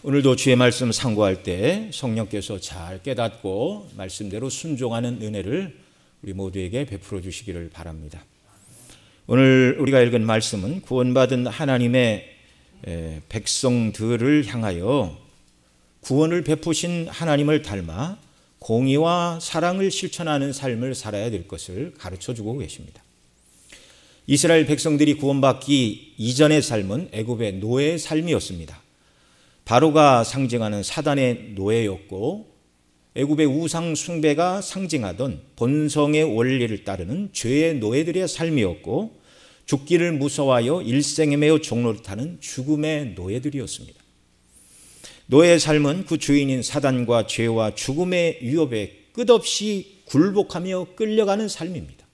오늘도 주의 말씀 상고할 때 성령께서 잘 깨닫고 말씀대로 순종하는 은혜를 우리 모두에게 베풀어 주시기를 바랍니다. 오늘 우리가 읽은 말씀은 구원받은 하나님의 백성들을 향하여 구원을 베푸신 하나님을 닮아 공의와 사랑을 실천하는 삶을 살아야 될 것을 가르쳐주고 계십니다. 이스라엘 백성들이 구원받기 이전의 삶은 애굽의 노예의 삶이었습니다. 바로가 상징하는 사단의 노예였고 애굽의 우상 숭배가 상징하던 본성의 원리를 따르는 죄의 노예들의 삶이었고 죽기를 무서워하여 일생에 매여 종노릇하는 죽음의 노예들이었습니다. 노예의 삶은 그 주인인 사단과 죄와 죽음의 위협에 끝없이 굴복하며 끌려가는 삶입니다.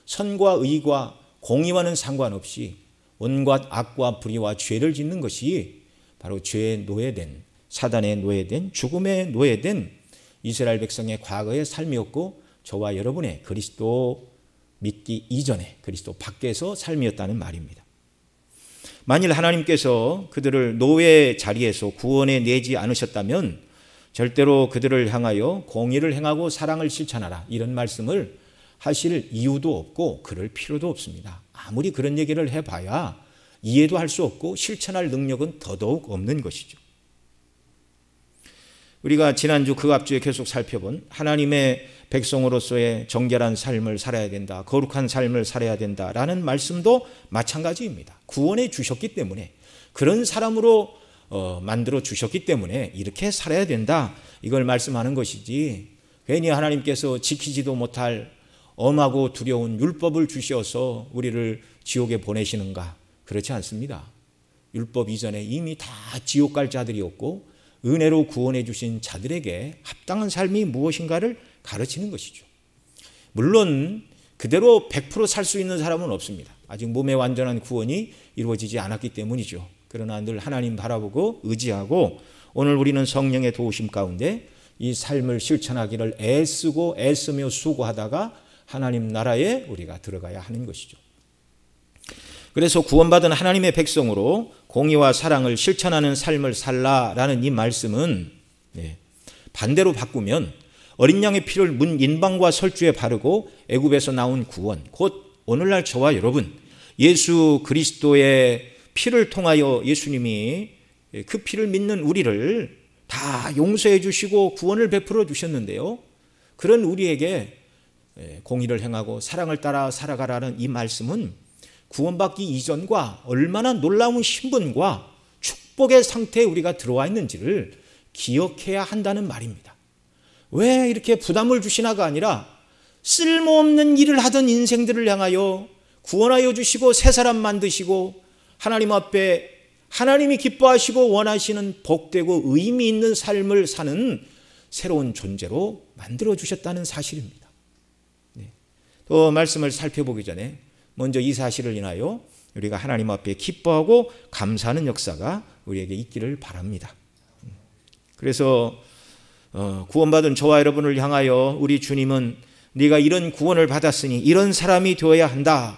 선과 의와 공의와는 상관없이 온갖 악과 불의와 죄를 짓는 것이 바로 죄의 노예된, 사단의 노예된, 죽음의 노예된 이스라엘 백성의 과거의 삶이었고 저와 여러분의 그리스도 믿기 이전에 그리스도 밖에서 삶이었다는 말입니다. 만일 하나님께서 그들을 노예 자리에서 구원해 내지 않으셨다면 절대로 그들을 향하여 공의를 행하고 사랑을 실천하라 이런 말씀을 하실 이유도 없고 그럴 필요도 없습니다. 아무리 그런 얘기를 해봐야 이해도 할 수 없고 실천할 능력은 더더욱 없는 것이죠. 우리가 지난주 그 앞주에 계속 살펴본 하나님의 백성으로서의 정결한 삶을 살아야 된다, 거룩한 삶을 살아야 된다라는 말씀도 마찬가지입니다. 구원해 주셨기 때문에 그런 사람으로 만들어 주셨기 때문에 이렇게 살아야 된다 이걸 말씀하는 것이지 괜히 하나님께서 지키지도 못할 엄하고 두려운 율법을 주셔서 우리를 지옥에 보내시는가? 그렇지 않습니다. 율법 이전에 이미 다 지옥 갈 자들이었고 은혜로 구원해 주신 자들에게 합당한 삶이 무엇인가를 가르치는 것이죠. 물론 그대로 100% 살 수 있는 사람은 없습니다. 아직 몸의 완전한 구원이 이루어지지 않았기 때문이죠. 그러나 늘 하나님 바라보고 의지하고 오늘 우리는 성령의 도우심 가운데 이 삶을 실천하기를 애쓰며 수고하다가 하나님 나라에 우리가 들어가야 하는 것이죠. 그래서 구원받은 하나님의 백성으로 공의와 사랑을 실천하는 삶을 살라라는 이 말씀은 반대로 바꾸면 어린 양의 피를 문 인방과 설주에 바르고 애굽에서 나온 구원, 곧 오늘날 저와 여러분 예수 그리스도의 피를 통하여 예수님이 그 피를 믿는 우리를 다 용서해 주시고 구원을 베풀어 주셨는데요. 그런 우리에게 공의를 행하고 사랑을 따라 살아가라는 이 말씀은 구원받기 이전과 얼마나 놀라운 신분과 축복의 상태에 우리가 들어와 있는지를 기억해야 한다는 말입니다. 왜 이렇게 부담을 주시나가 아니라 쓸모없는 일을 하던 인생들을 향하여 구원하여 주시고 새 사람 만드시고 하나님 앞에 하나님이 기뻐하시고 원하시는 복되고 의미 있는 삶을 사는 새로운 존재로 만들어 주셨다는 사실입니다. 또 말씀을 살펴보기 전에 먼저 이 사실을 인하여 우리가 하나님 앞에 기뻐하고 감사하는 역사가 우리에게 있기를 바랍니다. 그래서 구원받은 저와 여러분을 향하여 우리 주님은 네가 이런 구원을 받았으니 이런 사람이 되어야 한다.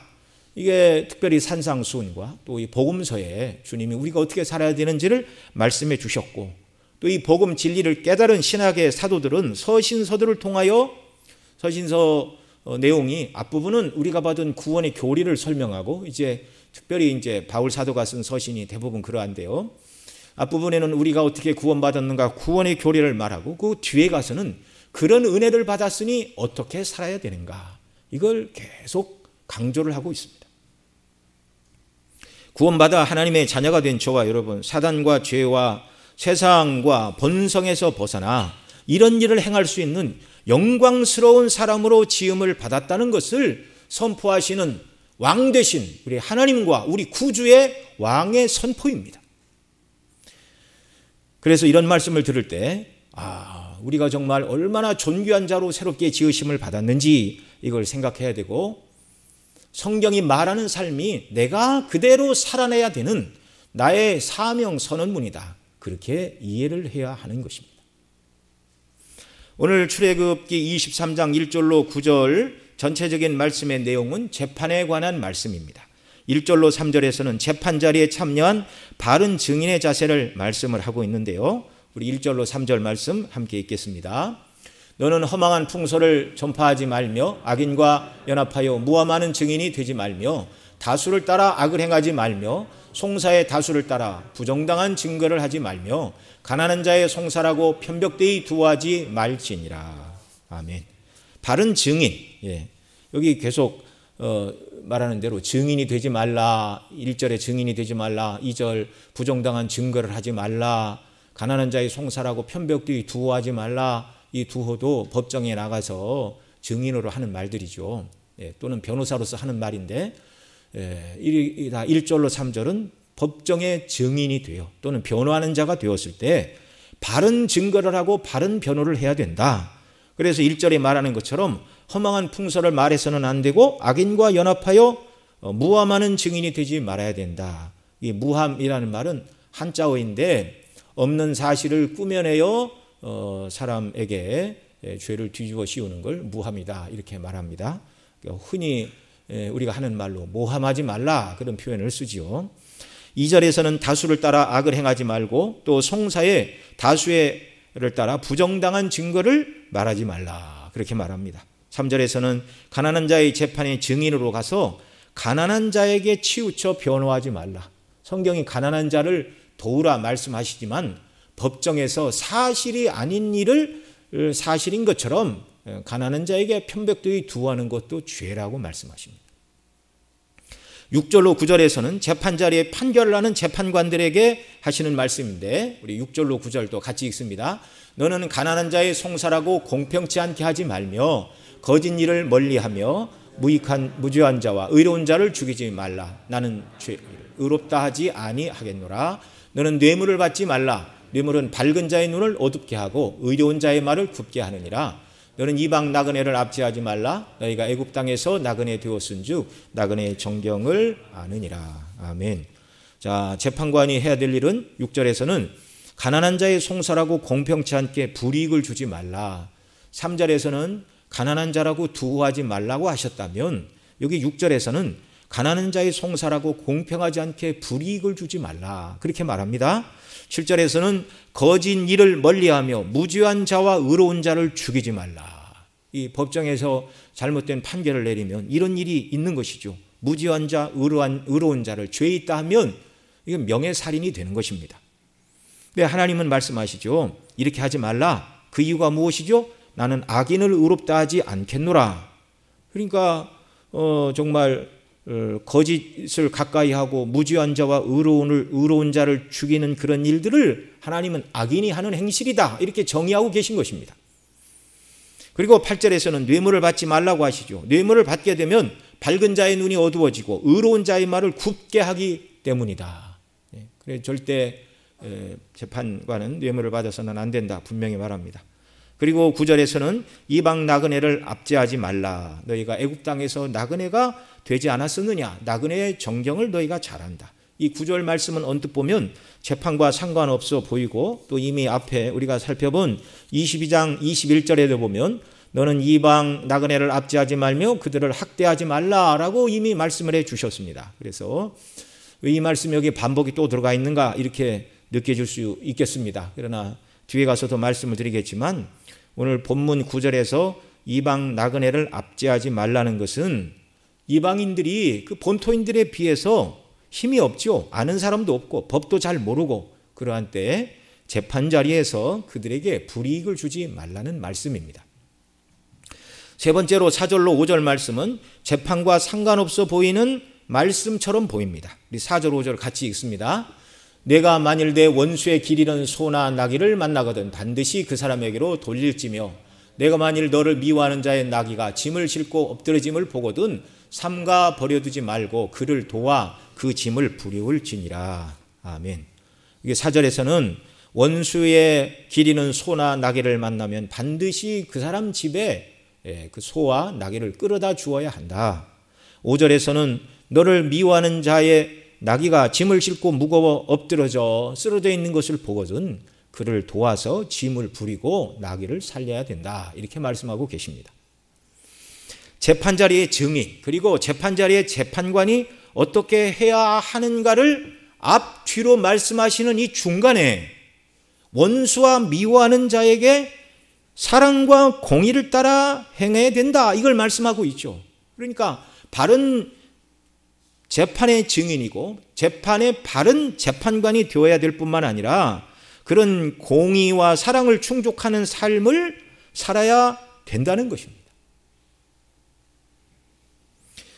이게 특별히 산상수훈과 또 이 복음서에 주님이 우리가 어떻게 살아야 되는지를 말씀해 주셨고 또 이 복음 진리를 깨달은 신학의 사도들은 서신서들을 통하여 서신서 내용이 앞부분은 우리가 받은 구원의 교리를 설명하고 특별히 바울 사도가 쓴 서신이 대부분 그러한데요. 앞부분에는 우리가 어떻게 구원받았는가 구원의 교리를 말하고 그 뒤에 가서는 그런 은혜를 받았으니 어떻게 살아야 되는가 이걸 계속 강조를 하고 있습니다. 구원받아 하나님의 자녀가 된 저와 여러분 사단과 죄와 세상과 본성에서 벗어나 이런 일을 행할 수 있는 영광스러운 사람으로 지음을 받았다는 것을 선포하시는 왕 되신 우리 하나님과 우리 구주의 왕의 선포입니다. 그래서 이런 말씀을 들을 때 우리가 정말 얼마나 존귀한 자로 새롭게 지으심을 받았는지 이걸 생각해야 되고 성경이 말하는 삶이 내가 그대로 살아내야 되는 나의 사명 선언문이다. 그렇게 이해를 해야 하는 것입니다. 오늘 출애굽기 23장 1절로 9절 전체적인 말씀의 내용은 재판에 관한 말씀입니다. 1절로 3절에서는 재판 자리에 참여한 바른 증인의 자세를 말씀을 하고 있는데요. 우리 1절로 3절 말씀 함께 읽겠습니다. 너는 허망한 풍소를 전파하지 말며 악인과 연합하여 무함하는 증인이 되지 말며 다수를 따라 악을 행하지 말며 송사의 다수를 따라 부정당한 증거를 하지 말며 가난한 자의 송사라고 편벽되이 두어하지 말지니라. 아멘. 바른 증인. 여기 계속 말하는 대로 증인이 되지 말라. 1절에 증인이 되지 말라. 2절 부정당한 증거를 하지 말라. 가난한 자의 송사라고 편벽되이 두어하지 말라. 이 두어도 법정에 나가서 증인으로 하는 말들이죠. 또는 변호사로서 하는 말인데, 이 다 1절로 3절은 법정의 증인이 되어 또는 변호하는 자가 되었을 때 바른 증거를 하고 바른 변호를 해야 된다. 그래서 1절에 말하는 것처럼 허망한 풍설을 말해서는 안 되고 악인과 연합하여 무함하는 증인이 되지 말아야 된다. 이 무함이라는 말은 한자어인데 없는 사실을 꾸며내어 사람에게 죄를 뒤집어 씌우는 걸 무함이다 이렇게 말합니다. 흔히 우리가 하는 말로 모함하지 말라 그런 표현을 쓰지요. 2절에서는 다수를 따라 악을 행하지 말고 또 송사의 다수를 따라 부정당한 증거를 말하지 말라 그렇게 말합니다. 3절에서는 가난한 자의 재판의 증인으로 가서 가난한 자에게 치우쳐 변호하지 말라. 성경이 가난한 자를 도우라 말씀하시지만 법정에서 사실이 아닌 일을 사실인 것처럼 가난한 자에게 편벽되이 두어하는 것도 죄라고 말씀하십니다. 6절로 9절에서는 재판 자리에 판결을 하는 재판관들에게 하시는 말씀인데 우리 6절로 9절도 같이 읽습니다. 너는 가난한 자의 송사라고 공평치 않게 하지 말며 거짓 일을 멀리하며 무죄한 자와 의로운 자를 죽이지 말라. 나는 의롭다 하지 아니하겠노라. 너는 뇌물을 받지 말라. 뇌물은 밝은 자의 눈을 어둡게 하고 의로운 자의 말을 굽게 하느니라. 너는 이방 나그네를 압제하지 말라. 너희가 애굽 땅에서 나그네 되었은즉 나그네의 정경을 아느니라. 아멘. 자, 재판관이 해야 될 일은 6절에서는 가난한 자의 송사라고 공평치 않게 불이익을 주지 말라. 3절에서는 가난한 자라고 두어하지 말라고 하셨다면 여기 6절에서는 가난한 자의 송사라고 공평하지 않게 불이익을 주지 말라 그렇게 말합니다. 7절에서는 거짓 일을 멀리하며 무죄한 자와 의로운 자를 죽이지 말라. 이 법정에서 잘못된 판결을 내리면 이런 일이 있는 것이죠. 무죄한 자, 의로운 자를 죄 있다 하면 이건 명예살인이 되는 것입니다. 근데 하나님은 말씀하시죠. 이렇게 하지 말라. 그 이유가 무엇이죠? 나는 악인을 의롭다 하지 않겠노라. 그러니까 정말 거짓을 가까이 하고 무죄한 자와 의로운 자를 죽이는 그런 일들을 하나님은 악인이 하는 행실이다 이렇게 정의하고 계신 것입니다. 그리고 8절에서는 뇌물을 받지 말라고 하시죠. 뇌물을 받게 되면 밝은 자의 눈이 어두워지고 의로운 자의 말을 굽게 하기 때문이다. 그래서 절대 재판관은 뇌물을 받아서는 안 된다 분명히 말합니다. 그리고 9절에서는 이방 나그네를 압제하지 말라. 너희가 애굽 땅에서 나그네가 되지 않았었느냐. 나그네의 정경을 너희가 잘한다. 이 9절 말씀은 언뜻 보면 재판과 상관없어 보이고 또 이미 앞에 우리가 살펴본 22장 21절에도 보면 너는 이방 나그네를 압제하지 말며 그들을 학대하지 말라라고 이미 말씀을 해 주셨습니다. 그래서 이 말씀이 여기 반복이 또 들어가 있는가 이렇게 느껴질 수 있겠습니다. 그러나 뒤에 가서 더 말씀을 드리겠지만 오늘 본문 9절에서 이방 나그네를 압제하지 말라는 것은 이방인들이 그 본토인들에 비해서 힘이 없죠. 아는 사람도 없고 법도 잘 모르고 그러한 때에 재판 자리에서 그들에게 불이익을 주지 말라는 말씀입니다. 세 번째로 4절로 5절 말씀은 재판과 상관없어 보이는 말씀처럼 보입니다. 우리 4절 5절 같이 읽습니다. 내가 만일 내 원수의 길 잃은 소나 나귀를 만나거든 반드시 그 사람에게로 돌릴지며 내가 만일 너를 미워하는 자의 나귀가 짐을 싣고 엎드러짐을 보거든 삼가 버려두지 말고 그를 도와 그 짐을 부려올지니라. 아멘. 이게 4절에서는 원수의 길 잃은 소나 나귀를 만나면 반드시 그 사람 집에 그 소와 나귀를 끌어다 주어야 한다. 5절에서는 너를 미워하는 자의 나귀가 짐을 싣고 무거워 엎드러져 쓰러져 있는 것을 보거든 그를 도와서 짐을 부리고 나귀를 살려야 된다. 이렇게 말씀하고 계십니다. 재판자리의 증인 그리고 재판자리의 재판관이 어떻게 해야 하는가를 앞뒤로 말씀하시는 이 중간에 원수와 미워하는 자에게 사랑과 공의를 따라 행해야 된다, 이걸 말씀하고 있죠. 그러니까 바른 재판의 증인이고 재판의 바른 재판관이 되어야 될 뿐만 아니라 그런 공의와 사랑을 충족하는 삶을 살아야 된다는 것입니다.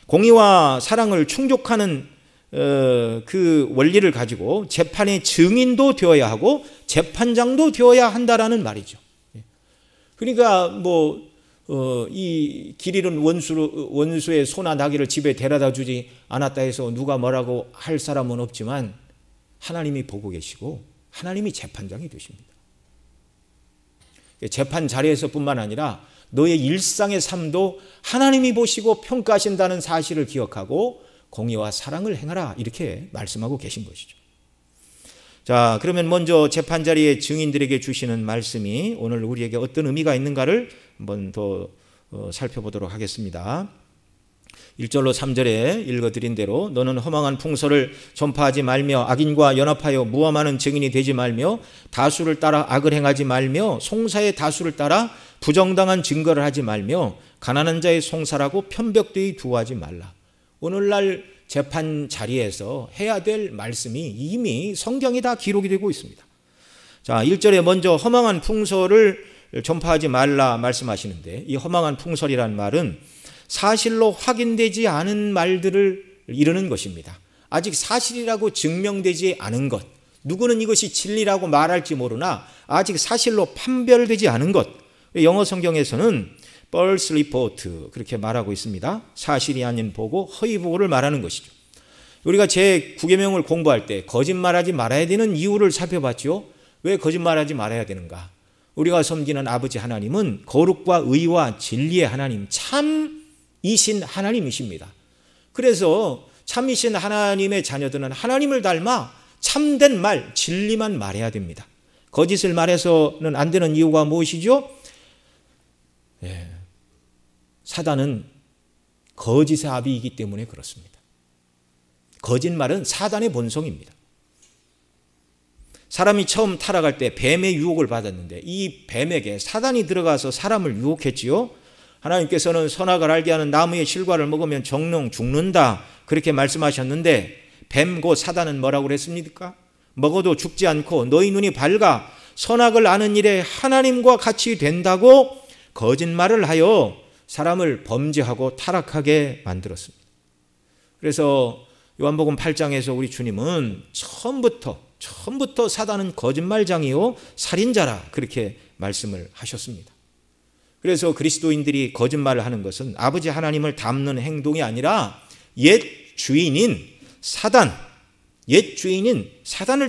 공의와 사랑을 충족하는 그 원리를 가지고 재판의 증인도 되어야 하고 재판장도 되어야 한다라는 말이죠. 그러니까 이 길 잃은 원수의 소나 나귀를 집에 데려다 주지 않았다 해서 누가 뭐라고 할 사람은 없지만 하나님이 보고 계시고 하나님이 재판장이 되십니다. 재판 자리에서뿐만 아니라 너의 일상의 삶도 하나님이 보시고 평가하신다는 사실을 기억하고 공의와 사랑을 행하라, 이렇게 말씀하고 계신 것이죠. 자, 그러면 먼저 재판자리의 증인들에게 주시는 말씀이 오늘 우리에게 어떤 의미가 있는가를 한번 더 살펴보도록 하겠습니다. 1절로 3절에 읽어드린 대로 너는 허망한 풍설을 전파하지 말며 악인과 연합하여 무함하는 증인이 되지 말며 다수를 따라 악을 행하지 말며 송사의 다수를 따라 부정당한 증거를 하지 말며 가난한 자의 송사라고 편벽되이 두어하지 말라. 오늘날 재판 자리에서 해야 될 말씀이 이미 성경에 다 기록이 되고 있습니다. 자, 1절에 먼저 허망한 풍설을 전파하지 말라 말씀하시는데, 이 허망한 풍설이란 말은 사실로 확인되지 않은 말들을 이르는 것입니다. 아직 사실이라고 증명되지 않은 것, 누구는 이것이 진리라고 말할지 모르나 아직 사실로 판별되지 않은 것, 영어 성경에서는 false report 그렇게 말하고 있습니다. 사실이 아닌 보고, 허위 보고를 말하는 것이죠. 우리가 제9계명을 공부할 때 거짓말하지 말아야 되는 이유를 살펴봤죠. 왜 거짓말하지 말아야 되는가? 우리가 섬기는 아버지 하나님은 거룩과 의와 진리의 하나님, 참이신 하나님이십니다. 그래서 참이신 하나님의 자녀들은 하나님을 닮아 참된 말, 진리만 말해야 됩니다. 거짓을 말해서는 안 되는 이유가 무엇이죠? 사단은 거짓의 아비이기 때문에 그렇습니다. 거짓말은 사단의 본성입니다. 사람이 처음 타락할 때 뱀의 유혹을 받았는데 이 뱀에게 사단이 들어가서 사람을 유혹했지요. 하나님께서는 선악을 알게 하는 나무의 실과를 먹으면 정령 죽는다, 그렇게 말씀하셨는데 뱀 곧 사단은 뭐라고 그랬습니까? 먹어도 죽지 않고 너희 눈이 밝아 선악을 아는 일에 하나님과 같이 된다고 거짓말을 하여 사람을 범죄하고 타락하게 만들었습니다. 그래서 요한복음 8장에서 우리 주님은 처음부터 사단은 거짓말장이요 살인자라, 그렇게 말씀을 하셨습니다. 그래서 그리스도인들이 거짓말을 하는 것은 아버지 하나님을 닮는 행동이 아니라 옛 주인인 사단을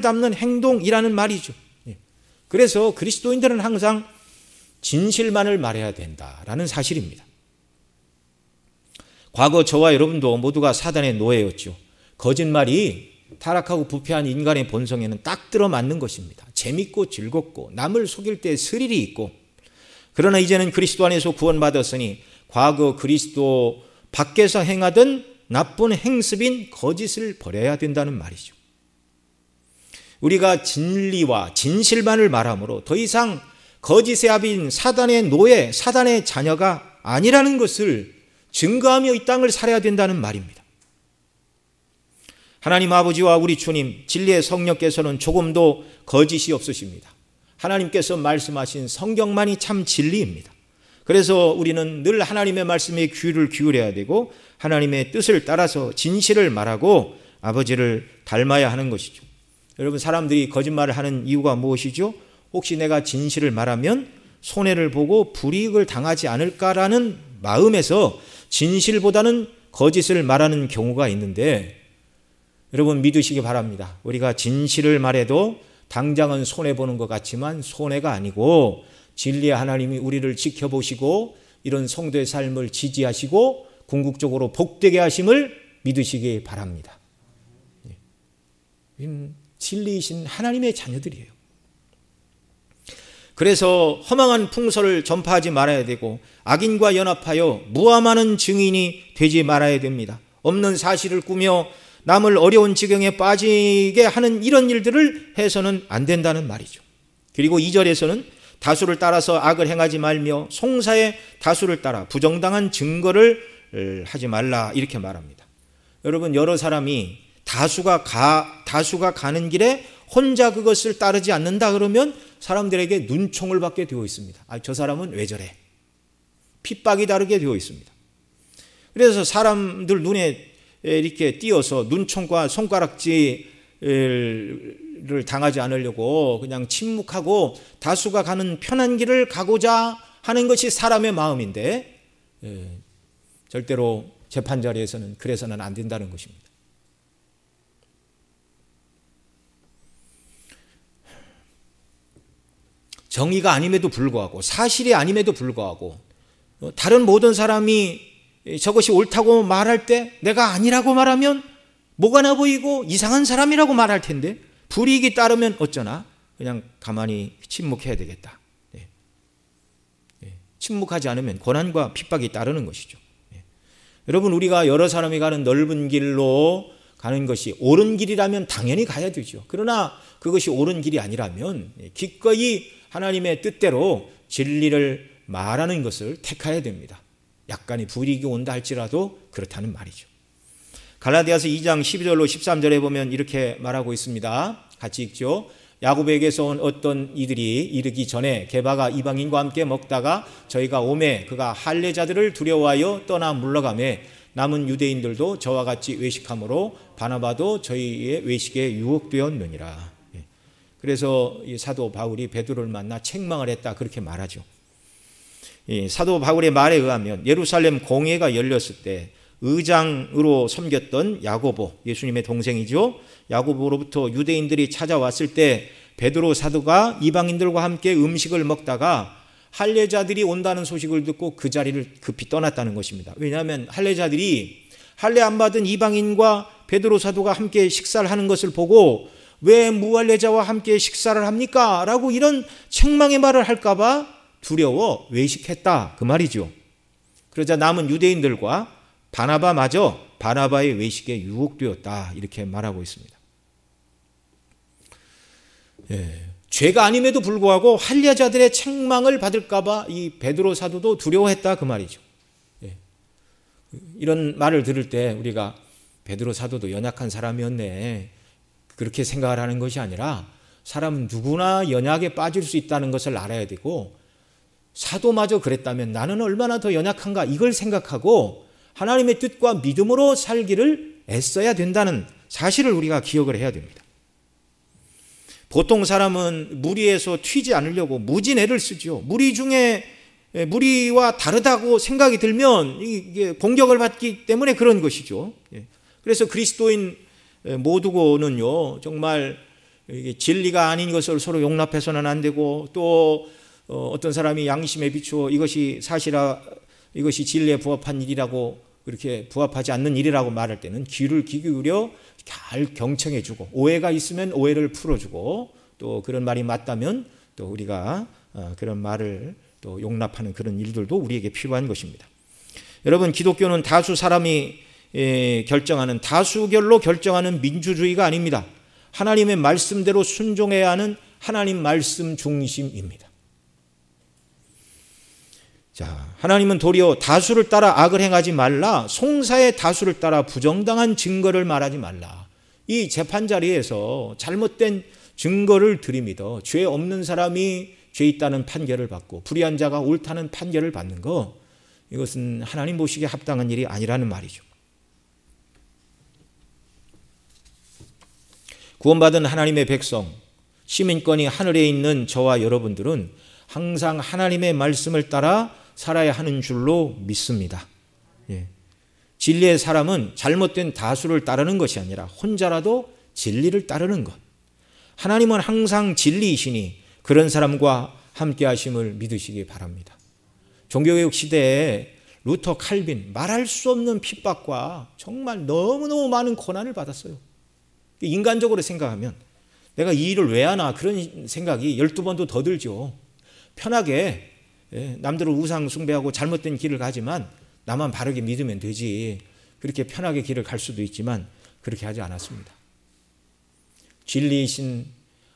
닮는 행동이라는 말이죠. 그래서 그리스도인들은 항상 진실만을 말해야 된다라는 사실입니다. 과거 저와 여러분도 모두가 사단의 노예였죠. 거짓말이 타락하고 부패한 인간의 본성에는 딱 들어맞는 것입니다. 재밌고 즐겁고 남을 속일 때 스릴이 있고, 그러나 이제는 그리스도 안에서 구원받았으니 과거 그리스도 밖에서 행하던 나쁜 행습인 거짓을 버려야 된다는 말이죠. 우리가 진리와 진실만을 말함으로 더 이상 거짓의 아비인 사단의 노예, 사단의 자녀가 아니라는 것을 증거하며 이 땅을 살아야 된다는 말입니다. 하나님 아버지와 우리 주님 진리의 성령께서는 조금도 거짓이 없으십니다. 하나님께서 말씀하신 성경만이 참 진리입니다. 그래서 우리는 늘 하나님의 말씀에 귀를 기울여야 되고 하나님의 뜻을 따라서 진실을 말하고 아버지를 닮아야 하는 것이죠. 여러분, 사람들이 거짓말을 하는 이유가 무엇이죠? 혹시 내가 진실을 말하면 손해를 보고 불이익을 당하지 않을까라는 마음에서 진실보다는 거짓을 말하는 경우가 있는데, 여러분 믿으시기 바랍니다. 우리가 진실을 말해도 당장은 손해보는 것 같지만 손해가 아니고 진리의 하나님이 우리를 지켜보시고 이런 성도의 삶을 지지하시고 궁극적으로 복되게 하심을 믿으시기 바랍니다. 진리이신 하나님의 자녀들이에요. 그래서 허망한 풍설을 전파하지 말아야 되고 악인과 연합하여 무함하는 증인이 되지 말아야 됩니다. 없는 사실을 꾸며 남을 어려운 지경에 빠지게 하는 이런 일들을 해서는 안 된다는 말이죠. 그리고 2절에서는 다수를 따라서 악을 행하지 말며 송사의 다수를 따라 부정당한 증거를 하지 말라 이렇게 말합니다. 여러분, 여러 사람이 다수가 가는 길에 혼자 그것을 따르지 않는다 그러면 사람들에게 눈총을 받게 되어 있습니다. 저 사람은 왜 저래? 핍박이 다르게 되어 있습니다. 그래서 사람들 눈에 이렇게 띄어서 눈총과 손가락질을 당하지 않으려고 그냥 침묵하고 다수가 가는 편한 길을 가고자 하는 것이 사람의 마음인데 절대로 재판 자리에서는 그래서는 안 된다는 것입니다. 정의가 아님에도 불구하고 사실이 아님에도 불구하고 다른 모든 사람이 저것이 옳다고 말할 때 내가 아니라고 말하면 뭐가 나 보이고 이상한 사람이라고 말할 텐데 불이익이 따르면 어쩌나 그냥 가만히 침묵해야 되겠다. 침묵하지 않으면 고난과 핍박이 따르는 것이죠. 여러분, 우리가 여러 사람이 가는 넓은 길로 가는 것이 옳은 길이라면 당연히 가야 되죠. 그러나 그것이 옳은 길이 아니라면 기꺼이 하나님의 뜻대로 진리를 말하는 것을 택해야 됩니다. 약간의 불이익이 온다 할지라도 그렇다는 말이죠. 갈라디아서 2장 12절로 13절에 보면 이렇게 말하고 있습니다. 같이 읽죠. 야곱에게서 온 어떤 이들이 이르기 전에 게바가 이방인과 함께 먹다가 저희가 오매 그가 할례자들을 두려워하여 떠나 물러가매 남은 유대인들도 저와 같이 외식함으로 바나바도 저희의 외식에 유혹되었느니라. 그래서 이 사도 바울이 베드로를 만나 책망을 했다 그렇게 말하죠. 사도 바울의 말에 의하면 예루살렘 공회가 열렸을 때 의장으로 섬겼던 야고보, 예수님의 동생이죠. 야고보로부터 유대인들이 찾아왔을 때 베드로 사도가 이방인들과 함께 음식을 먹다가 할례자들이 온다는 소식을 듣고 그 자리를 급히 떠났다는 것입니다. 왜냐하면 할례자들이 할례 안 받은 이방인과 베드로 사도가 함께 식사를 하는 것을 보고 왜 무할례자와 함께 식사를 합니까? 라고 이런 책망의 말을 할까 봐 두려워 외식했다 그 말이죠. 그러자 남은 유대인들과 바나바마저 바나바의 외식에 유혹되었다 이렇게 말하고 있습니다. 죄가 아님에도 불구하고 할례자들의 책망을 받을까 봐 이 베드로 사도도 두려워했다 그 말이죠. 이런 말을 들을 때 우리가 베드로 사도도 연약한 사람이었네 그렇게 생각을 하는 것이 아니라 사람은 누구나 연약에 빠질 수 있다는 것을 알아야 되고 사도마저 그랬다면 나는 얼마나 더 연약한가 이걸 생각하고 하나님의 뜻과 믿음으로 살기를 애써야 된다는 사실을 우리가 기억을 해야 됩니다. 보통 사람은 무리에서 튀지 않으려고 무진애를 쓰죠. 무리 중에 무리와 다르다고 생각이 들면 이게 공격을 받기 때문에 그런 것이죠. 그래서 그리스도인 모두고는요 정말 진리가 아닌 것을 서로 용납해서는 안 되고 또 어떤 사람이 양심에 비추어 이것이 사실아 이것이 진리에 부합한 일이라고 그렇게 부합하지 않는 일이라고 말할 때는 귀를 기울여 잘 경청해주고 오해가 있으면 오해를 풀어주고 또 그런 말이 맞다면 또 우리가 그런 말을 또 용납하는 그런 일들도 우리에게 필요한 것입니다. 여러분, 기독교는 다수 사람이 결정하는 다수결로 결정하는 민주주의가 아닙니다. 하나님의 말씀대로 순종해야 하는 하나님 말씀 중심입니다. 자, 하나님은 도리어 다수를 따라 악을 행하지 말라, 송사의 다수를 따라 부정당한 증거를 말하지 말라. 이 재판 자리에서 잘못된 증거를 들이밀어 죄 없는 사람이 죄 있다는 판결을 받고 불의한 자가 옳다는 판결을 받는 거, 이것은 하나님 보시기에 합당한 일이 아니라는 말이죠. 구원받은 하나님의 백성, 시민권이 하늘에 있는 저와 여러분들은 항상 하나님의 말씀을 따라 살아야 하는 줄로 믿습니다. 진리의 사람은 잘못된 다수를 따르는 것이 아니라 혼자라도 진리를 따르는 것. 하나님은 항상 진리이시니 그런 사람과 함께 하심을 믿으시기 바랍니다. 종교개혁 시대에 루터 칼빈 말할 수 없는 핍박과 정말 너무너무 많은 고난을 받았어요. 인간적으로 생각하면 내가 이 일을 왜 하나 그런 생각이 12번도 더 들죠. 편하게 남들은 우상 숭배하고 잘못된 길을 가지만 나만 바르게 믿으면 되지. 그렇게 편하게 길을 갈 수도 있지만 그렇게 하지 않았습니다. 진리이신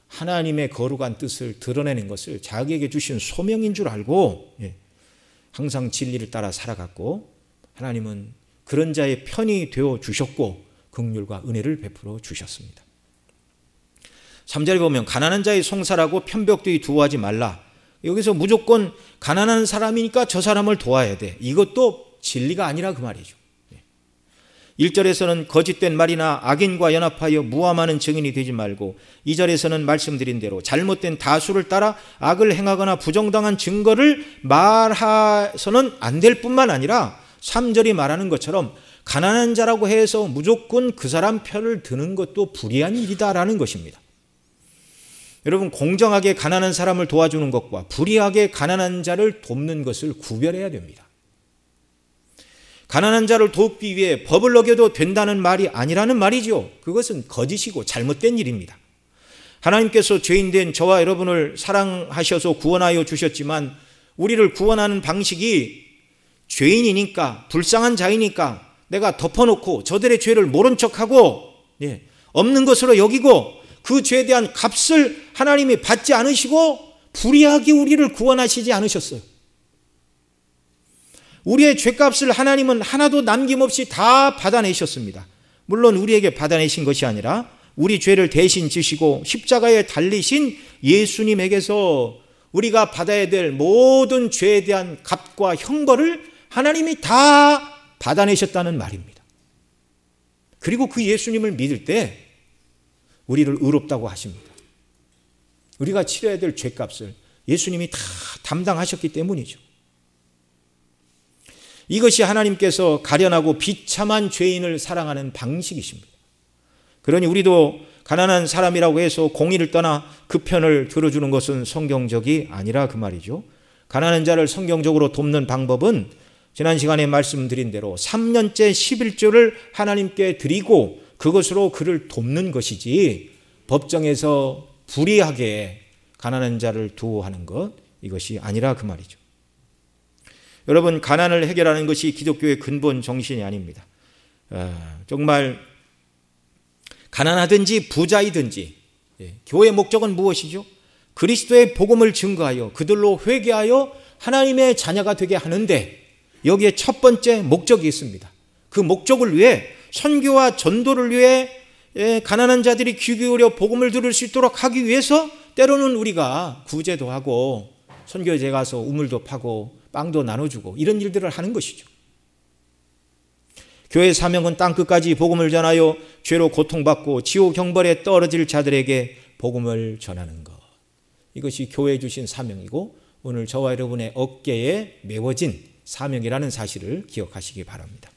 하나님의 거룩한 뜻을 드러내는 것을 자기에게 주신 소명인 줄 알고 항상 진리를 따라 살아갔고, 하나님은 그런 자의 편이 되어 주셨고 긍휼과 은혜를 베풀어 주셨습니다. 3절에 보면 가난한 자의 송사라고 편벽되이 두어하지 말라. 여기서 무조건 가난한 사람이니까 저 사람을 도와야 돼, 이것도 진리가 아니라 그 말이죠. 1절에서는 거짓된 말이나 악인과 연합하여 무함하는 증인이 되지 말고, 2절에서는 말씀드린 대로 잘못된 다수를 따라 악을 행하거나 부정당한 증거를 말해서는 안 될 뿐만 아니라 3절이 말하는 것처럼 가난한 자라고 해서 무조건 그 사람 편을 드는 것도 불의한 일이다라는 것입니다. 여러분, 공정하게 가난한 사람을 도와주는 것과 불의하게 가난한 자를 돕는 것을 구별해야 됩니다. 가난한 자를 돕기 위해 법을 어겨도 된다는 말이 아니라는 말이죠. 그것은 거짓이고 잘못된 일입니다. 하나님께서 죄인된 저와 여러분을 사랑하셔서 구원하여 주셨지만 우리를 구원하는 방식이 죄인이니까, 불쌍한 자이니까 내가 덮어놓고 저들의 죄를 모른 척하고 없는 것으로 여기고 그 죄에 대한 값을 하나님이 받지 않으시고 불의하게 우리를 구원하시지 않으셨어요. 우리의 죄값을 하나님은 하나도 남김없이 다 받아내셨습니다. 물론 우리에게 받아내신 것이 아니라 우리 죄를 대신 지시고 십자가에 달리신 예수님에게서 우리가 받아야 될 모든 죄에 대한 값과 형벌을 하나님이 다 받아내셨다는 말입니다. 그리고 그 예수님을 믿을 때 우리를 의롭다고 하십니다. 우리가 치러야 될 죄값을 예수님이 다 담당하셨기 때문이죠. 이것이 하나님께서 가련하고 비참한 죄인을 사랑하는 방식이십니다. 그러니 우리도 가난한 사람이라고 해서 공의를 떠나 그 편을 들어주는 것은 성경적이 아니라 그 말이죠. 가난한 자를 성경적으로 돕는 방법은 지난 시간에 말씀드린 대로 3년째 11조를 하나님께 드리고 그것으로 그를 돕는 것이지, 법정에서 불의하게 가난한 자를 두어하는 것, 이것이 아니라 그 말이죠. 여러분, 가난을 해결하는 것이 기독교의 근본 정신이 아닙니다. 정말 가난하든지 부자이든지 교회의 목적은 무엇이죠? 그리스도의 복음을 증거하여 그들로 회개하여 하나님의 자녀가 되게 하는데, 여기에 첫 번째 목적이 있습니다. 그 목적을 위해, 선교와 전도를 위해 가난한 자들이 귀 기울여 복음을 들을 수 있도록 하기 위해서 때로는 우리가 구제도 하고 선교제 가서 우물도 파고 빵도 나눠주고 이런 일들을 하는 것이죠. 교회의 사명은 땅끝까지 복음을 전하여 죄로 고통받고 지옥 형벌에 떨어질 자들에게 복음을 전하는 것, 이것이 교회에 주신 사명이고 오늘 저와 여러분의 어깨에 메워진 사명이라는 사실을 기억하시기 바랍니다.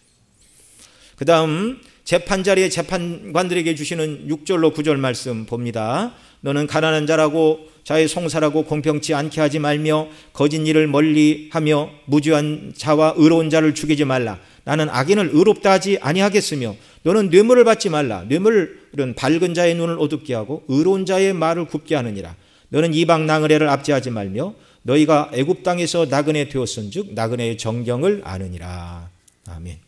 그 다음 재판자리의 재판관들에게 주시는 6절로 9절 말씀 봅니다. 너는 가난한 자라고 자의 송사라고 공평치 않게 하지 말며 거짓 일을 멀리하며 무죄한 자와 의로운 자를 죽이지 말라. 나는 악인을 의롭다 하지 아니하겠으며 너는 뇌물을 받지 말라. 뇌물은 밝은 자의 눈을 어둡게 하고 의로운 자의 말을 굽게 하느니라. 너는 이방 나그네를 압제하지 말며 너희가 애굽 땅에서 나그네 되었은즉 나그네의 정경을 아느니라. 아멘.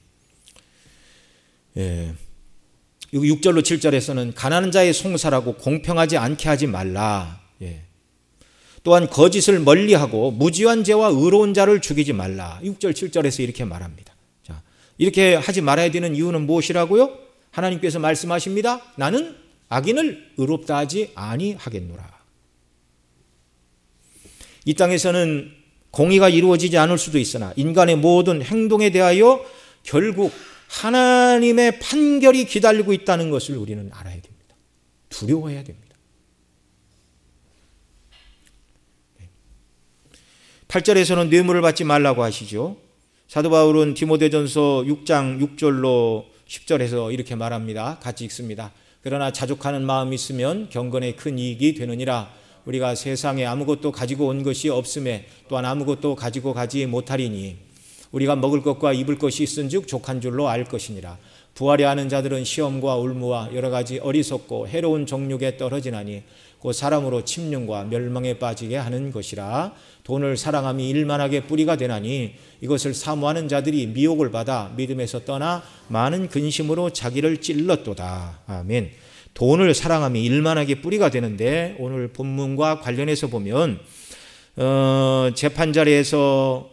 여기 6절로 7절에서는 가난한 자의 송사라고 공평하지 않게 하지 말라. 또한 거짓을 멀리하고 무지한 죄와 의로운 자를 죽이지 말라. 6절 7절에서 이렇게 말합니다. 자, 이렇게 하지 말아야 되는 이유는 무엇이라고요? 하나님께서 말씀하십니다. 나는 악인을 의롭다 하지 아니하겠노라. 이 땅에서는 공의가 이루어지지 않을 수도 있으나 인간의 모든 행동에 대하여 결국 하나님의 판결이 기다리고 있다는 것을 우리는 알아야 됩니다. 두려워해야 됩니다. 8절에서는 뇌물을 받지 말라고 하시죠. 사도 바울은 디모데전서 6장 6절로 10절에서 이렇게 말합니다. 같이 읽습니다. 그러나 자족하는 마음이 있으면 경건에 큰 이익이 되느니라. 우리가 세상에 아무것도 가지고 온 것이 없음에 또한 아무것도 가지고 가지 못하리니 우리가 먹을 것과 입을 것이 있은즉 족한 줄로 알 것이니라. 부활이 아는 자들은 시험과 울무와 여러 가지 어리석고 해로운 정욕에 떨어지나니 곧 사람으로 침륜과 멸망에 빠지게 하는 것이라. 돈을 사랑함이 일만하게 뿌리가 되나니 이것을 사모하는 자들이 미혹을 받아 믿음에서 떠나 많은 근심으로 자기를 찔렀도다. 아멘. 돈을 사랑함이 일만하게 뿌리가 되는데, 오늘 본문과 관련해서 보면 재판 자리에서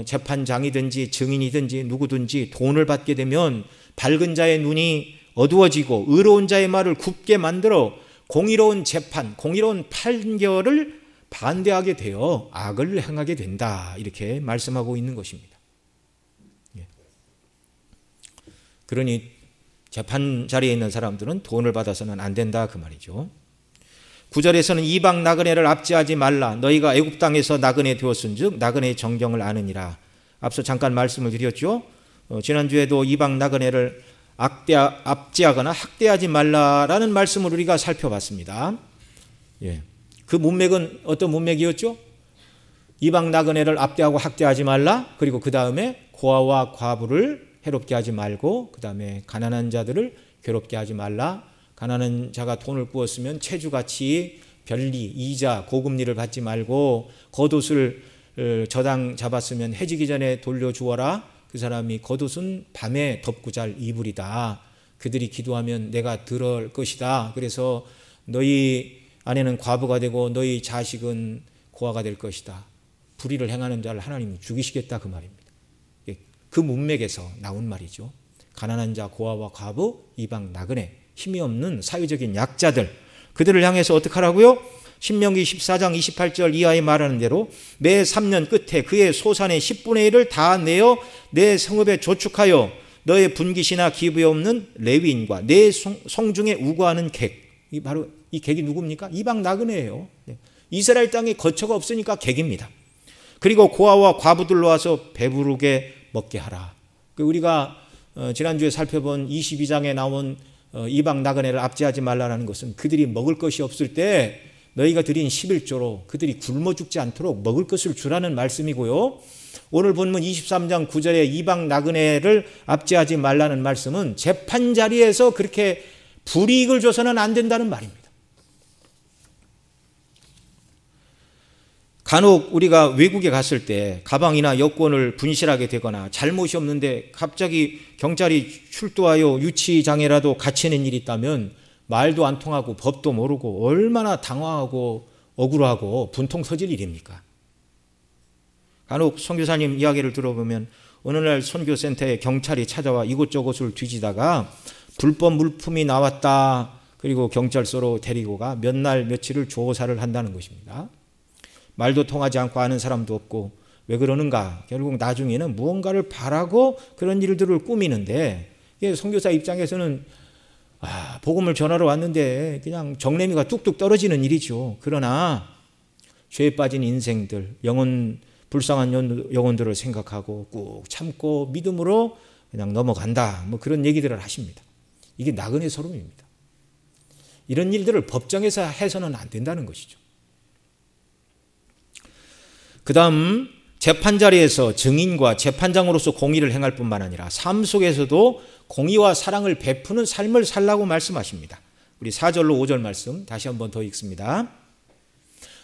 재판장이든지 증인이든지 누구든지 돈을 받게 되면 밝은 자의 눈이 어두워지고 의로운 자의 말을 굽게 만들어 공의로운 재판, 공의로운 판결을 반대하게 되어 악을 행하게 된다, 이렇게 말씀하고 있는 것입니다. 그러니 재판 자리에 있는 사람들은 돈을 받아서는 안 된다, 그 말이죠. 9절에서는 이방 나그네를 압제하지 말라. 너희가 애굽 땅에서 나그네 되었은즉 나그네의 정경을 아느니라. 앞서 잠깐 말씀을 드렸죠. 지난주에도 이방 나그네를 압제하거나 학대하지 말라라는 말씀을 우리가 살펴봤습니다. 그 문맥은 어떤 문맥이었죠? 이방 나그네를 압대하고 학대하지 말라. 그리고 그 다음에 고아와 과부를 해롭게 하지 말고, 그 다음에 가난한 자들을 괴롭게 하지 말라. 가난한 자가 돈을 꾸었으면 체주같이 별리, 이자, 고금리를 받지 말고 겉옷을 저당 잡았으면 해지기 전에 돌려주어라. 그 사람이 겉옷은 밤에 덮고 잘 이불이다. 그들이 기도하면 내가 들을 것이다. 그래서 너희 아내는 과부가 되고 너희 자식은 고아가 될 것이다. 불의를 행하는 자를 하나님은 죽이시겠다, 그 말입니다. 그 문맥에서 나온 말이죠. 가난한 자, 고아와 과부, 이방 나그네, 힘이 없는 사회적인 약자들, 그들을 향해서 어떻게 하라고요? 신명기 14장 28절 이하에 말하는 대로 매 3년 끝에 그의 소산의 10분의 1을 다 내어 내 성읍에 조축하여 너의 분깃이나 기부에 없는 레위인과 내 성중에 우거하는 객, 바로 이 객이 누굽니까? 이방 나그네예요. 이스라엘 땅에 거처가 없으니까 객입니다. 그리고 고아와 과부들로 와서 배부르게 먹게 하라. 우리가 지난주에 살펴본 22장에 나온 이방 나그네를 압제하지 말라는 것은 그들이 먹을 것이 없을 때 너희가 드린 11조로 그들이 굶어 죽지 않도록 먹을 것을 주라는 말씀이고요. 오늘 본문 23장 9절에 이방 나그네를 압제하지 말라는 말씀은 재판 자리에서 그렇게 불이익을 줘서는 안 된다는 말입니다. 간혹 우리가 외국에 갔을 때 가방이나 여권을 분실하게 되거나 잘못이 없는데 갑자기 경찰이 출두하여 유치장애라도 갇히는 일이 있다면 말도 안 통하고 법도 모르고 얼마나 당황하고 억울하고 분통 터질 일입니까? 간혹 선교사님 이야기를 들어보면 어느 날 선교센터에 경찰이 찾아와 이곳저곳을 뒤지다가 불법 물품이 나왔다. 그리고 경찰서로 데리고 가 몇 날 며칠을 조사를 한다는 것입니다. 말도 통하지 않고 아는 사람도 없고 왜 그러는가? 결국 나중에는 무언가를 바라고 그런 일들을 꾸미는데, 선교사 입장에서는 복음을 전하러 왔는데 그냥 정내미가 뚝뚝 떨어지는 일이죠. 그러나 죄에 빠진 인생들, 불쌍한 영혼들을 생각하고 꾹 참고 믿음으로 그냥 넘어간다, 뭐 그런 얘기들을 하십니다. 이게 나그네 서름입니다. 이런 일들을 법정에서 해서는 안 된다는 것이죠. 그 다음 재판 자리에서 증인과 재판장으로서 공의를 행할 뿐만 아니라 삶 속에서도 공의와 사랑을 베푸는 삶을 살라고 말씀하십니다. 우리 4절로 5절 말씀 다시 한번 더 읽습니다.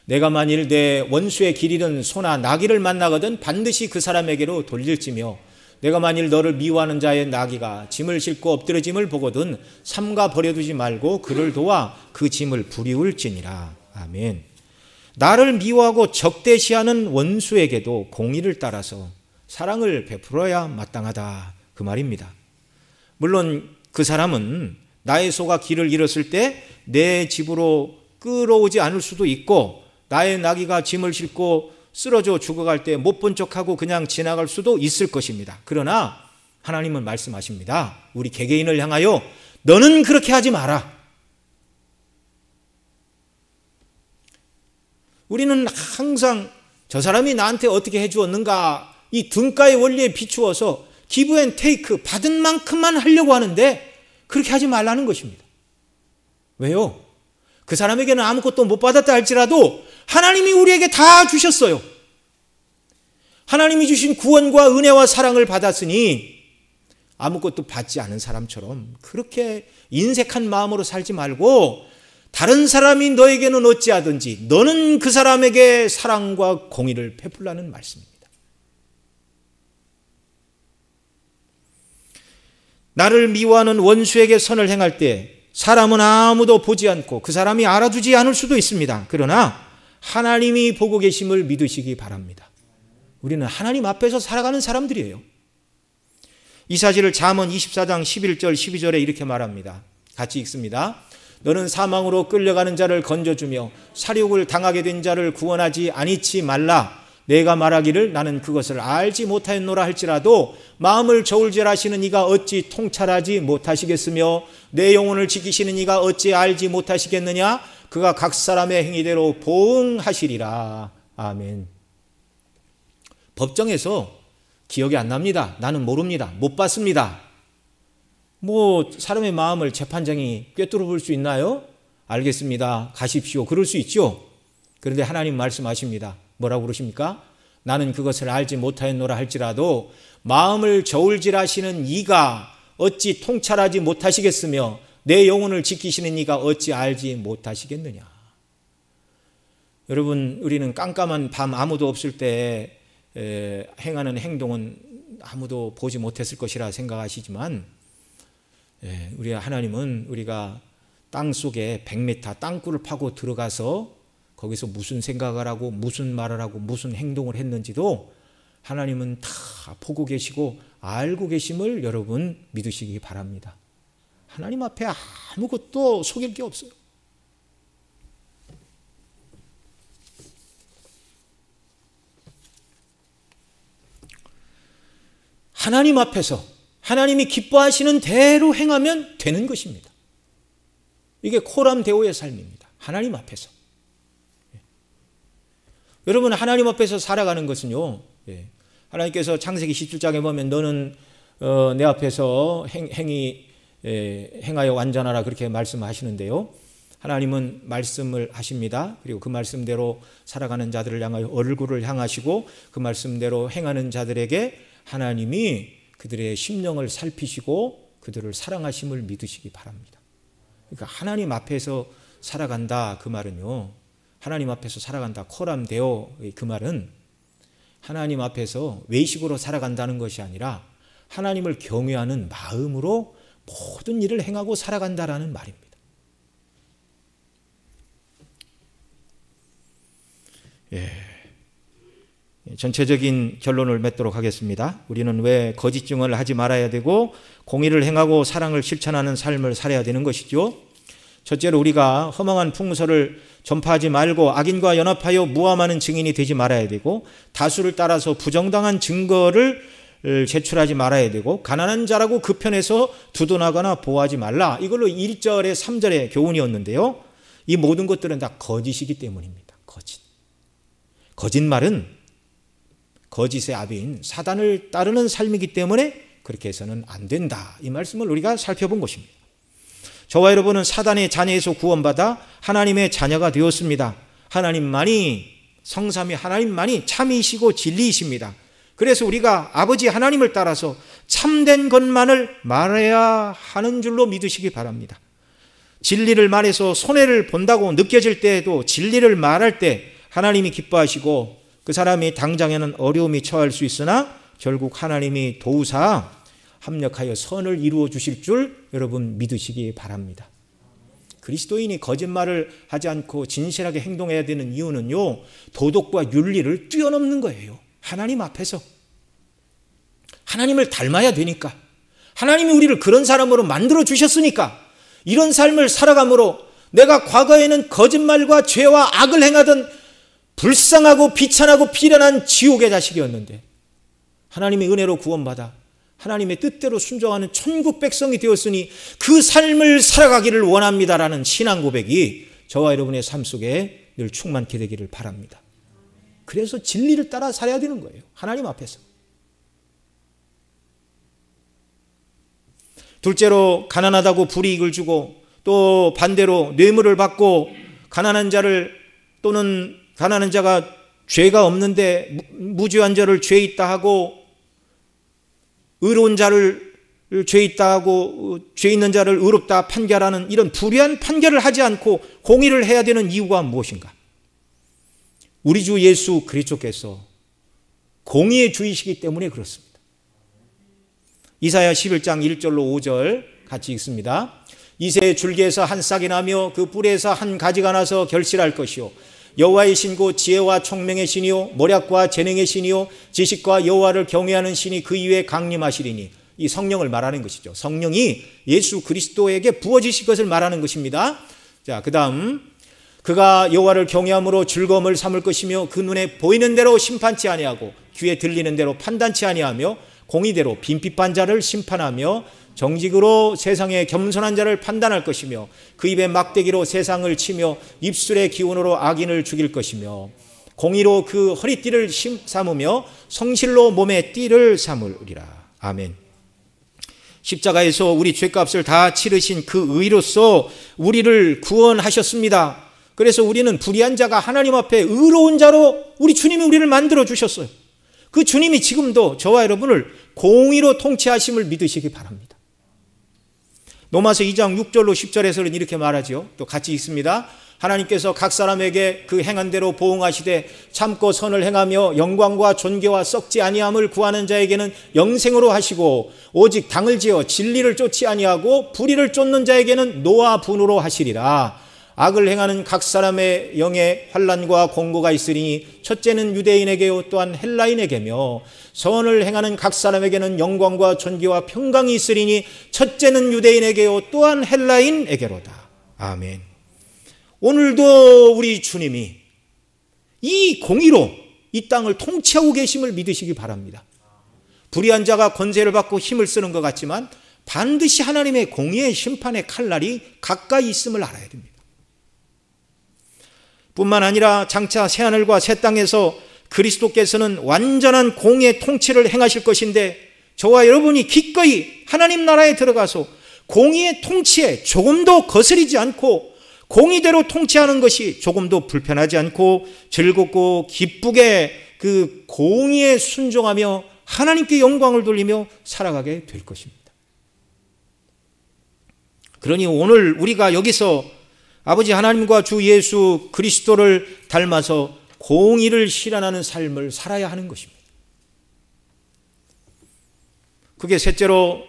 내가 만일 내 원수의 길 잃은 소나 나귀를 만나거든 반드시 그 사람에게로 돌릴지며 내가 만일 너를 미워하는 자의 나귀가 짐을 싣고 엎드러짐을 보거든 삼가 버려두지 말고 그를 도와 그 짐을 부리울지니라. 아멘. 나를 미워하고 적대시하는 원수에게도 공의를 따라서 사랑을 베풀어야 마땅하다, 그 말입니다. 물론 그 사람은 나의 소가 길을 잃었을 때 내 집으로 끌어오지 않을 수도 있고 나의 나귀가 짐을 싣고 쓰러져 죽어갈 때 못 본 척하고 그냥 지나갈 수도 있을 것입니다. 그러나 하나님은 말씀하십니다. 우리 개개인을 향하여 너는 그렇게 하지 마라. 우리는 항상 저 사람이 나한테 어떻게 해주었는가, 이 등가의 원리에 비추어서 기브 앤 테이크, 받은 만큼만 하려고 하는데 그렇게 하지 말라는 것입니다. 왜요? 그 사람에게는 아무것도 못 받았다 할지라도 하나님이 우리에게 다 주셨어요. 하나님이 주신 구원과 은혜와 사랑을 받았으니 아무것도 받지 않은 사람처럼 그렇게 인색한 마음으로 살지 말고 다른 사람이 너에게는 어찌하든지 너는 그 사람에게 사랑과 공의를 베풀라는 말씀입니다. 나를 미워하는 원수에게 선을 행할 때 사람은 아무도 보지 않고 그 사람이 알아주지 않을 수도 있습니다. 그러나 하나님이 보고 계심을 믿으시기 바랍니다. 우리는 하나님 앞에서 살아가는 사람들이에요. 이 사실을 잠언 24장 11절 12절에 이렇게 말합니다. 같이 읽습니다. 너는 사망으로 끌려가는 자를 건져주며 살육을 당하게 된 자를 구원하지 아니치 말라. 내가 말하기를 나는 그것을 알지 못하였노라 할지라도 마음을 저울질하시는 이가 어찌 통찰하지 못하시겠으며 내 영혼을 지키시는 이가 어찌 알지 못하시겠느냐. 그가 각 사람의 행위대로 보응하시리라. 아멘. 법정에서 기억이 안 납니다. 나는 모릅니다. 못 봤습니다. 사람의 마음을 재판장이 꿰뚫어 볼 수 있나요? 알겠습니다. 가십시오. 그럴 수 있죠. 그런데 하나님 말씀하십니다. 뭐라고 그러십니까? 나는 그것을 알지 못하였노라 할지라도 마음을 저울질하시는 이가 어찌 통찰하지 못하시겠으며 내 영혼을 지키시는 이가 어찌 알지 못하시겠느냐. 여러분, 우리는 깜깜한 밤 아무도 없을 때 행하는 행동은 아무도 보지 못했을 것이라 생각하시지만 우리 하나님은 우리가 땅 속에 100m 땅굴을 파고 들어가서 거기서 무슨 생각을 하고 무슨 말을 하고 무슨 행동을 했는지도 하나님은 다 보고 계시고 알고 계심을 여러분 믿으시기 바랍니다. 하나님 앞에 아무것도 속일 게 없어요. 하나님 앞에서 하나님이 기뻐하시는 대로 행하면 되는 것입니다. 이게 코람 데오의 삶입니다. 하나님 앞에서. 여러분, 하나님 앞에서 살아가는 것은요, 하나님께서 창세기 17장에 보면 너는 내 앞에서 행하여 완전하라 그렇게 말씀하시는데요. 하나님은 말씀을 하십니다. 그리고 그 말씀대로 살아가는 자들을 향하여 얼굴을 향하시고 그 말씀대로 행하는 자들에게 하나님이 그들의 심령을 살피시고 그들을 사랑하심을 믿으시기 바랍니다. 그러니까 하나님 앞에서 살아간다 그 말은요, 하나님 앞에서 살아간다 코람 데오 그 말은 하나님 앞에서 외식으로 살아간다는 것이 아니라 하나님을 경외하는 마음으로 모든 일을 행하고 살아간다라는 말입니다. 전체적인 결론을 맺도록 하겠습니다. 우리는 왜 거짓 증언을 하지 말아야 되고 공의를 행하고 사랑을 실천하는 삶을 살아야 되는 것이죠. 첫째로 우리가 허망한 풍설을 전파하지 말고 악인과 연합하여 무함하는 증인이 되지 말아야 되고 다수를 따라서 부정당한 증거를 제출하지 말아야 되고 가난한 자라고 그 편에서 두둔하거나 보호하지 말라. 이걸로 1절에 3절의 교훈이었는데요. 이 모든 것들은 다 거짓이기 때문입니다. 거짓말은 거짓의 아비인 사단을 따르는 삶이기 때문에 그렇게 해서는 안 된다. 이 말씀을 우리가 살펴본 것입니다. 저와 여러분은 사단의 자녀에서 구원받아 하나님의 자녀가 되었습니다. 하나님만이 성삼위 하나님만이 참이시고 진리이십니다. 그래서 우리가 아버지 하나님을 따라서 참된 것만을 말해야 하는 줄로 믿으시기 바랍니다. 진리를 말해서 손해를 본다고 느껴질 때에도 진리를 말할 때 하나님이 기뻐하시고 그 사람이 당장에는 어려움이 처할 수 있으나 결국 하나님이 도우사 합력하여 선을 이루어 주실 줄 여러분 믿으시기 바랍니다. 그리스도인이 거짓말을 하지 않고 진실하게 행동해야 되는 이유는요, 도덕과 윤리를 뛰어넘는 거예요. 하나님 앞에서 하나님을 닮아야 되니까, 하나님이 우리를 그런 사람으로 만들어 주셨으니까, 이런 삶을 살아감으로 내가 과거에는 거짓말과 죄와 악을 행하던 불쌍하고 비천하고 비련한 지옥의 자식이었는데 하나님의 은혜로 구원받아 하나님의 뜻대로 순종하는 천국 백성이 되었으니 그 삶을 살아가기를 원합니다라는 신앙 고백이 저와 여러분의 삶 속에 늘 충만케 되기를 바랍니다. 그래서 진리를 따라 살아야 되는 거예요. 하나님 앞에서. 둘째로 가난하다고 불이익을 주고 또 반대로 뇌물을 받고 가난한 자를 또는 가난한 자가 죄가 없는데 무죄한 자를 죄 있다 하고 의로운 자를 죄 있다고 죄 있는 자를 의롭다 판결하는 이런 불의한 판결을 하지 않고 공의를 해야 되는 이유가 무엇인가? 우리 주 예수 그리스도께서 공의의 주이시기 때문에 그렇습니다. 이사야 11장 1절로 5절 같이 읽습니다. 이새의 줄기에서 한 싹이 나며 그 뿔에서 한 가지가 나서 결실할 것이요 여호와의 신고 지혜와 총명의 신이요 모략과 재능의 신이요 지식과 여호와를 경외하는 신이 그 위에 강림하시리니. 이 성령을 말하는 것이죠. 성령이 예수 그리스도에게 부어지실 것을 말하는 것입니다. 자, 그다음 그가 여호와를 경외함으로 즐거움을 삼을 것이며 그 눈에 보이는 대로 심판치 아니하고 귀에 들리는 대로 판단치 아니하며 공의대로 빈핍한 자를 심판하며 정직으로 세상의 겸손한 자를 판단할 것이며 그 입에 막대기로 세상을 치며 입술의 기운으로 악인을 죽일 것이며 공의로 그 허리띠를 삼으며 성실로 몸의 띠를 삼으리라. 아멘. 십자가에서 우리 죄값을 다 치르신 그 의로서 우리를 구원하셨습니다. 그래서 우리는 불의한 자가 하나님 앞에 의로운 자로 우리 주님이 우리를 만들어 주셨어요. 그 주님이 지금도 저와 여러분을 공의로 통치하심을 믿으시기 바랍니다. 로마서 2장 6절로 10절에서는 이렇게 말하죠. 또 같이 읽습니다. 하나님께서 각 사람에게 그 행한 대로 보응하시되 참고 선을 행하며 영광과 존귀와 썩지 아니함을 구하는 자에게는 영생으로 하시고 오직 당을 지어 진리를 쫓지 아니하고 불의를 쫓는 자에게는 노와 분으로 하시리라. 악을 행하는 각 사람의 영에 환난과 공고가 있으니 첫째는 유대인에게요 또한 헬라인에게며 선을 행하는 각 사람에게는 영광과 존귀와 평강이 있으리니 첫째는 유대인에게요 또한 헬라인에게로다. 아멘. 오늘도 우리 주님이 이 공의로 이 땅을 통치하고 계심을 믿으시기 바랍니다. 불의한 자가 권세를 받고 힘을 쓰는 것 같지만 반드시 하나님의 공의의 심판의 칼날이 가까이 있음을 알아야 됩니다. 뿐만 아니라 장차 새하늘과 새 땅에서 그리스도께서는 완전한 공의의 통치를 행하실 것인데 저와 여러분이 기꺼이 하나님 나라에 들어가서 공의의 통치에 조금도 거스리지 않고 공의대로 통치하는 것이 조금도 불편하지 않고 즐겁고 기쁘게 그 공의에 순종하며 하나님께 영광을 돌리며 살아가게 될 것입니다. 그러니 오늘 우리가 여기서 아버지 하나님과 주 예수 그리스도를 닮아서 공의를 실현하는 삶을 살아야 하는 것입니다. 그게 셋째로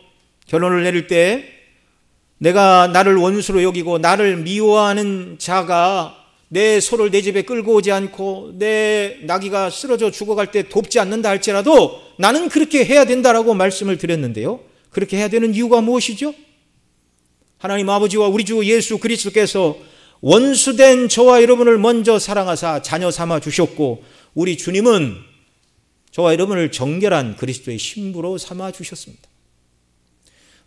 결론을 내릴 때 내가 나를 원수로 여기고 나를 미워하는 자가 내 소를 내 집에 끌고 오지 않고 내 나귀가 쓰러져 죽어갈 때 돕지 않는다 할지라도 나는 그렇게 해야 된다라고 말씀을 드렸는데요. 그렇게 해야 되는 이유가 무엇이죠? 하나님 아버지와 우리 주 예수 그리스도께서 원수된 저와 여러분을 먼저 사랑하사 자녀 삼아 주셨고 우리 주님은 저와 여러분을 정결한 그리스도의 신부로 삼아 주셨습니다.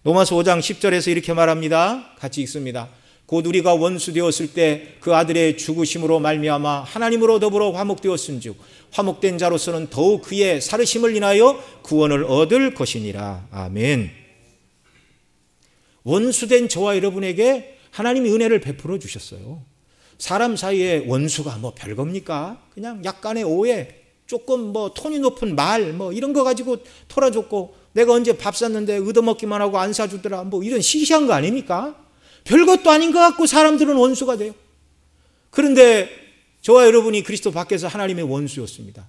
로마서 5장 10절에서 이렇게 말합니다. 같이 읽습니다. 곧 우리가 원수 되었을 때 그 아들의 죽으심으로 말미암아 하나님으로 더불어 화목되었은즉 화목된 자로서는 더욱 그의 살으심을 인하여 구원을 얻을 것이니라. 아멘. 원수된 저와 여러분에게 하나님이 은혜를 베풀어 주셨어요. 사람 사이에 원수가 뭐 별겁니까? 그냥 약간의 오해, 조금 뭐 톤이 높은 말 뭐 이런 거 가지고 털어줬고 내가 언제 밥 샀는데 얻어먹기만 하고 안 사주더라 뭐 이런 시시한 거 아닙니까? 별것도 아닌 것 같고 사람들은 원수가 돼요. 그런데 저와 여러분이 그리스도 밖에서 하나님의 원수였습니다.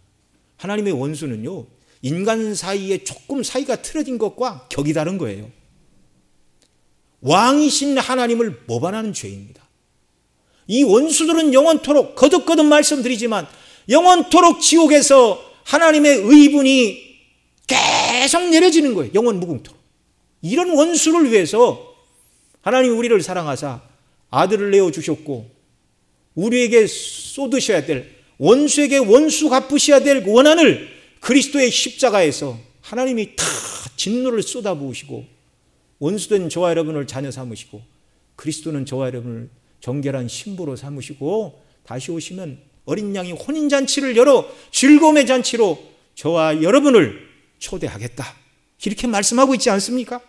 하나님의 원수는요 인간 사이에 조금 사이가 틀어진 것과 격이 다른 거예요. 왕이신 하나님을 모반하는 죄입니다. 이 원수들은 영원토록 거듭거듭 말씀드리지만 영원토록 지옥에서 하나님의 의분이 계속 내려지는 거예요. 영원 무궁토록. 이런 원수를 위해서 하나님 우리를 사랑하사 아들을 내어주셨고 우리에게 쏟으셔야 될 원수에게 원수 갚으셔야 될 원한을 그리스도의 십자가에서 하나님이 다 진노를 쏟아부으시고 원수된 저와 여러분을 자녀 삼으시고 그리스도는 저와 여러분을 정결한 신부로 삼으시고 다시 오시면 어린 양이 혼인잔치를 열어 즐거움의 잔치로 저와 여러분을 초대하겠다. 이렇게 말씀하고 있지 않습니까?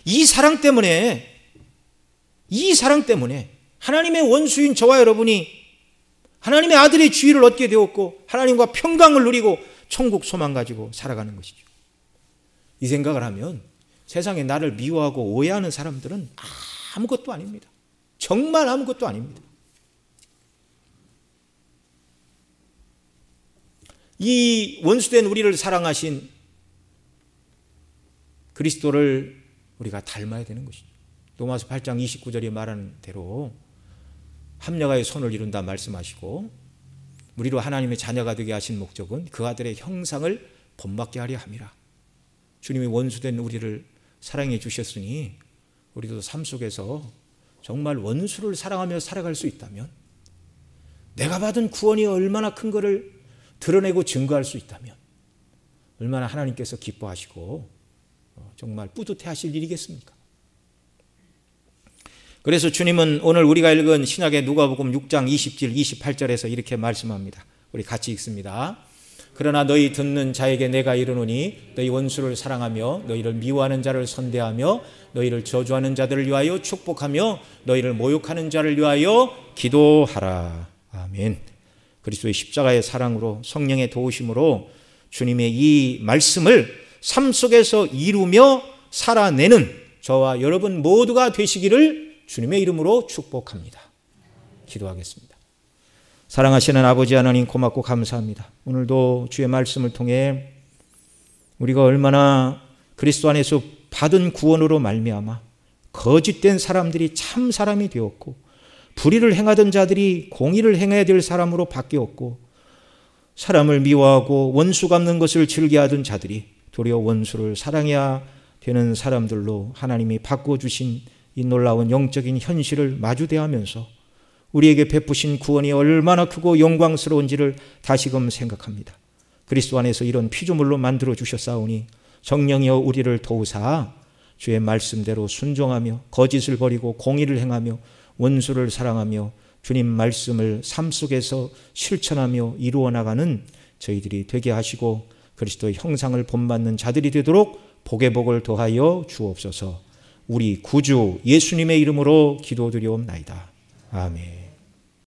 이 사랑 때문에 하나님의 원수인 저와 여러분이 하나님의 아들의 주의를 얻게 되었고 하나님과 평강을 누리고 천국 소망 가지고 살아가는 것이죠. 이 생각을 하면 세상에 나를 미워하고 오해하는 사람들은 아무것도 아닙니다. 정말 아무것도 아닙니다. 이 원수된 우리를 사랑하신 그리스도를 우리가 닮아야 되는 것이죠. 로마서 8장 29절에 말하는 대로 합력하여 손을 이룬다 말씀하시고, 우리로 하나님의 자녀가 되게 하신 목적은 그 아들의 형상을 본받게 하려 함이라. 주님이 원수된 우리를 사랑해 주셨으니 우리도 삶 속에서 정말 원수를 사랑하며 살아갈 수 있다면, 내가 받은 구원이 얼마나 큰 것을 드러내고 증거할 수 있다면 얼마나 하나님께서 기뻐하시고 정말 뿌듯해 하실 일이겠습니까? 그래서 주님은 오늘 우리가 읽은 신약의 누가복음 6장 20절 28절에서 이렇게 말씀합니다. 우리 같이 읽습니다. 그러나 너희 듣는 자에게 내가 이르노니 너희 원수를 사랑하며 너희를 미워하는 자를 선대하며 너희를 저주하는 자들을 위하여 축복하며 너희를 모욕하는 자를 위하여 기도하라. 아멘. 그리스도의 십자가의 사랑으로 성령의 도우심으로 주님의 이 말씀을 삶 속에서 이루며 살아내는 저와 여러분 모두가 되시기를 주님의 이름으로 축복합니다. 기도하겠습니다. 사랑하시는 아버지 하나님, 고맙고 감사합니다. 오늘도 주의 말씀을 통해 우리가 얼마나 그리스도 안에서 받은 구원으로 말미암아 거짓된 사람들이 참 사람이 되었고, 불의를 행하던 자들이 공의를 행해야 될 사람으로 바뀌었고, 사람을 미워하고 원수 갚는 것을 즐겨하던 자들이 도리어 원수를 사랑해야 되는 사람들로 하나님이 바꿔주신 이 놀라운 영적인 현실을 마주대하면서 우리에게 베푸신 구원이 얼마나 크고 영광스러운지를 다시금 생각합니다. 그리스도 안에서 이런 피조물로 만들어 주셨사오니 성령이여 우리를 도우사 주의 말씀대로 순종하며 거짓을 버리고 공의를 행하며 원수를 사랑하며 주님 말씀을 삶 속에서 실천하며 이루어 나가는 저희들이 되게 하시고 그리스도의 형상을 본받는 자들이 되도록 복의 복을 더하여 주옵소서. 우리 구주 예수님의 이름으로 기도드리옵나이다. 아멘.